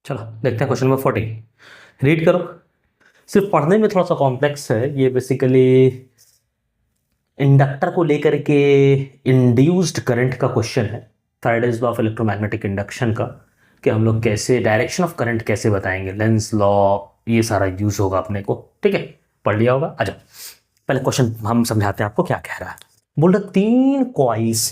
चलो देखते हैं क्वेश्चन नंबर 14। रीड करो। सिर्फ पढ़ने में थोड़ा सा कॉम्प्लेक्स है ये। बेसिकली इंडक्टर को लेकर के इंड्यूस्ड करंट का क्वेश्चन है। Third is law of electromagnetic induction का, कि हम लोग कैसे डायरेक्शन ऑफ करंट कैसे बताएंगे। लेंस लॉ ये सारा यूज होगा अपने को। ठीक है, पढ़ लिया होगा। अच्छा, पहले क्वेश्चन हम समझाते हैं आपको क्या कह रहा है। बोल रहा 3 कॉइल्स,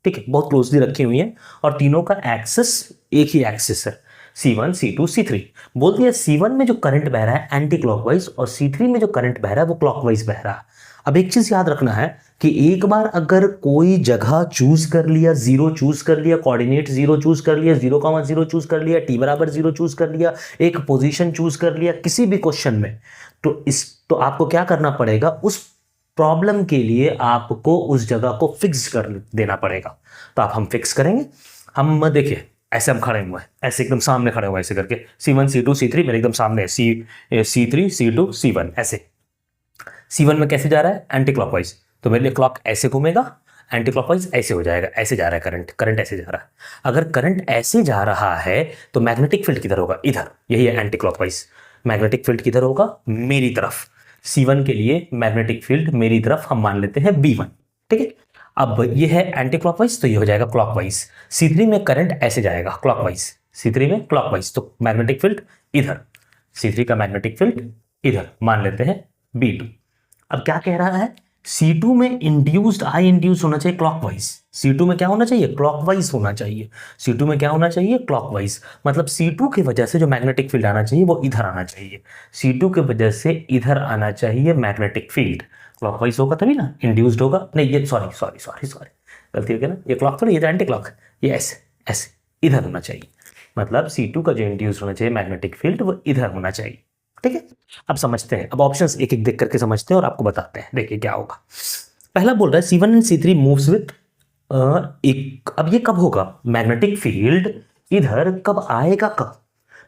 ठीक है, बहुत क्लोजली रखी हुई हैं और तीनों का एक्सिस एक ही एक्सिस है, C1 C2 C3। बोल दिया C1 में जो करंट बह रहा है एंटी क्लॉकवाइज और C3 में जो करंट बह रहा है वो क्लॉकवाइज बह रहा है। अब एक चीज याद रखना है कि एक बार अगर कोई जगह चूज कर लिया, जीरो चूज कर लिया, कोऑर्डिनेट जीरो चूज कर लिया, 0,0 चूज कर लिया, t बराबर 0 चूज कर लिया, एक पोजीशन चूज कर लिया किसी भी क्वेश्चन में, तो आपको क्या करना पड़ेगा, उस प्रॉब्लम के लिए आपको उस जगह को फिक्स कर देना पड़ेगा। तो आप हम फिक्स करेंगे। हम देखिए ऐसे हम खड़े हुए हैं, ऐसे एकदम सामने खड़े हुए हैं, ऐसे करके C1 C2 C3 मेरे एकदम सामने है, C3 C2 C1 ऐसे। C1 में कैसे जा रहा है, एंटी क्लॉकवाइज, तो मेरे लिए क्लॉक ऐसे घूमेगा, एंटी क्लॉकवाइज ऐसे हो जाएगा, ऐसे जा रहा है करंट, करंट ऐसे जा रहा है। अगर करंट ऐसे जा रहा है तो मैग्नेटिक फील्ड किधर होगा, इधर, यही है एंटी क्लॉकवाइज। मैग्नेटिक फील्ड किधर होगा, मेरी तरफ। C1 के लिए मैग्नेटिक फील्ड मेरी तरफ हम मान लेते हैं B1। ठीक है, अब ये है एंटी क्लॉकवाइज तो ये हो जाएगा क्लॉकवाइज। C3 में करंट ऐसे जाएगा क्लॉकवाइज, C3 में क्लॉकवाइज, तो मैग्नेटिक फील्ड इधर, C3 का मैग्नेटिक फील्ड इधर मान लेते हैं B2। अब क्या कह रहा है, C2 में इंड्यूस्ड आई इंड्यूस होना चाहिए क्लॉकवाइज। C2 में क्या होना चाहिए, क्लॉकवाइज होना चाहिए। C2 में क्या होना चाहिए, क्लॉकवाइज। मतलब C2 की वजह से जो मैग्नेटिक फील्ड आना चाहिए वो इधर आना चाहिए। C2 की वजह से इधर आना चाहिए मैग्नेटिक फील्ड। क्लॉकवाइज होगा तभी ना, इंड्यूस्ड होगा नहीं, ये सॉरी सॉरी सॉरी सॉरी गलती हो गया ना, ये क्लॉक थोड़ी, ये तो एंटी क्लॉक, ये ऐसे ऐसे इधर होना चाहिए। मतलब C2 का जो इंड्यूस होना चाहिए मैग्नेटिक फील्ड वो इधर होना चाहिए। ठीक है, अब समझते हैं, अब ऑप्शंस एक एक देख करके समझते हैं और आपको बताते हैं। देखिए क्या होगा। पहला बोल रहा है C1 and C3 moves with एक। अब ये कब होगा, मैग्नेटिक फील्ड इधर कब आएगा, कब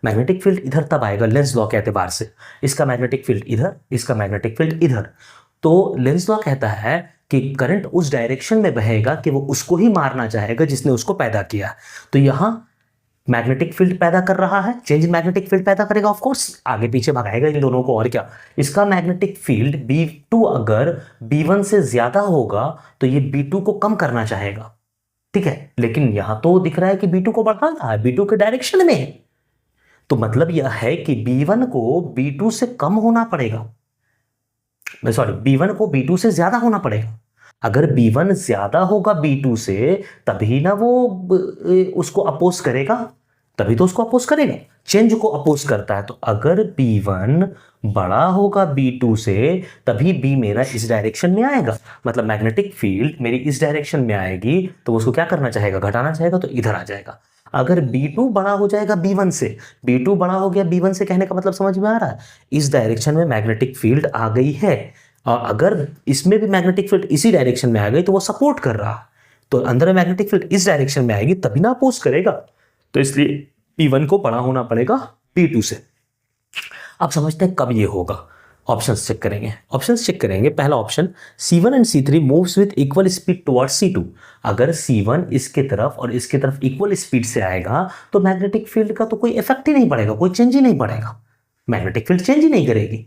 मैग्नेटिक फील्ड इधर तब आएगा लेंस लॉ के एतबार से। इसका मैग्नेटिक फील्ड इधर, इसका मैग्नेटिक फील्ड इधर, तो लेंस लॉ कहता है कि करंट उस डायरेक्शन में बहेगा कि वो उसको ही मारना चाहेगा जिसने उसको पैदा किया। तो यहां मैग्नेटिक फील्ड पैदा कर रहा है, चेंज मैग्नेटिक फील्ड पैदा करेगा, ऑफ कोर्स आगे पीछे भगाएगा इन दोनों को, और क्या। इसका मैग्नेटिक फील्ड B2 अगर B1 से ज्यादा होगा तो ये B2 को कम करना चाहेगा। ठीक है, लेकिन यहां तो दिख रहा है कि B2 को बढ़ा रहा है, B2 के डायरेक्शन में है। तो मतलब यह है कि B1 को B2 से कम होना पड़ेगा, सॉरी B1 को B2 से ज्यादा होना पड़ेगा। अगर B1 ज्यादा होगा B2 से तभी ना वो उसको अपोज करेगा, तभी तो उसको अपोज करेगा, चेंज को अपोज करता है। तो अगर B1 बड़ा होगा B2 से तभी B मेरा इस डायरेक्शन में आएगा, मतलब मैग्नेटिक फील्ड मेरी इस डायरेक्शन में आएगी तो उसको क्या करना चाहेगा, घटाना चाहेगा, तो इधर आ जाएगा। अगर B2 बड़ा हो जाएगा B1 से, B2 बड़ा हो गया B1 से, कहने का मतलब समझ में आ रहा है, इस डायरेक्शन में मैग्नेटिक फील्ड आ गई है और अगर इसमें भी मैग्नेटिक फील्ड इसी डायरेक्शन में आ गई तो वो सपोर्ट कर रहा है, तो अंदर मैग्नेटिक फील्ड इस डायरेक्शन में आएगी तभी ना अपोज करेगा। तो इसलिए B1 को बड़ा होना पड़ेगा B2 से। अब समझते हैं कब ये होगा, ऑप्शंस चेक करेंगे। ऑप्शंस चेक करेंगे, पहला option C1 and C3 moves with equal speed towards C2। अगर C1 इसके तरफ और इसके तरफ इक्वल स्पीड से आएगा तो मैग्नेटिक फील्ड का तो कोई इफेक्ट ही नहीं पड़ेगा, कोई चेंज ही नहीं पड़ेगा, मैग्नेटिक फील्ड चेंज ही नहीं करेगी।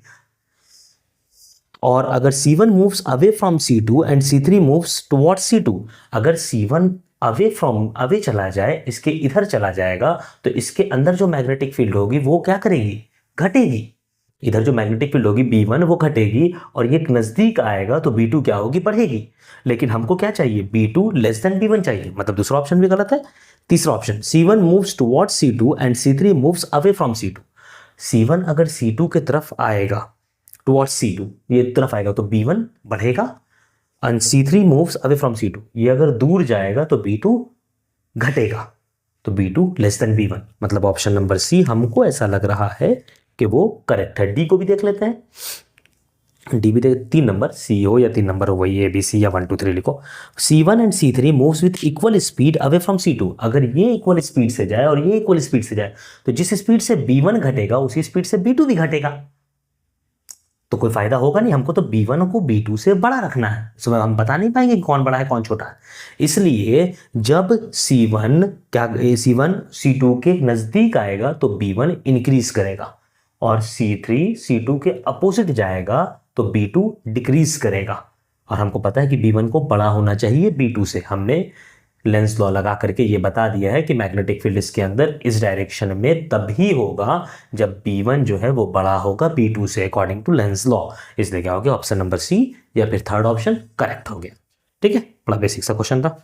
और अगर C1 moves away from C2 and C3 moves towards C2, अगर C1 अवे चला जाए, इसके इधर चला जाएगा, तो इसके अंदर जो मैग्नेटिक फील्ड होगी वो क्या करेगी, घटेगी। इधर जो मैग्नेटिक फील्ड होगी B1 वो घटेगी और ये नजदीक आएगा तो B2 क्या होगी, बढ़ेगी। लेकिन हमको क्या चाहिए, B2 लेस देन B1 चाहिए, मतलब दूसरा ऑप्शन भी गलत है। तीसरा option C1 moves towards C2 and C3 moves away from C2। C1 अगर C2 के तरफ आएगा, टुवर्ड्स C2 ये तरफ आएगा तो B1 बढ़ेगा, and C3 moves away from C2, ये अगर दूर जाएगा तो B2 घटेगा, तो B2 लेस देन B1। मतलब ऑप्शन नंबर सी हमको ऐसा लग रहा है कि वो करेक्ट है। डी को भी देख लेते हैं, डी भी देख, 3 नंबर सी हो या 3 नंबर हो, वही ए बी सी या 1 2 3 लिखो। C1 and C3 moves with equal speed away from C2। अगर ये इक्वल स्पीड से जाए और ये इक्वल स्पीड से जाए तो जिस स्पीड से B1 घटेगा उसी स्पीड से B2 भी घटेगा। तो तो कोई फायदा होगा नहीं, हमको तो B1 को B2 से बड़ा रखना है, इसमें हम बता नहीं पाएंगे कौन बड़ा है कौन छोटा है। इसलिए जब C1 C2 के नज़दीक आएगा तो B1 इंक्रीज करेगा, और C3 C2 के अपोजिट जाएगा तो B2 डिक्रीज करेगा। और हमको पता है कि B1 को बड़ा होना चाहिए B2 से। हमने लेंस लॉ लगा करके ये बता दिया है कि मैग्नेटिक फील्ड इसके अंदर इस डायरेक्शन में तभी होगा जब B1 जो है वो बड़ा होगा B2 से, अकॉर्डिंग टू लेंस लॉ। इसलिए क्या हो गया, ऑप्शन नंबर सी या फिर थर्ड ऑप्शन करेक्ट हो गया। ठीक है, बड़ा बेसिक सा क्वेश्चन था।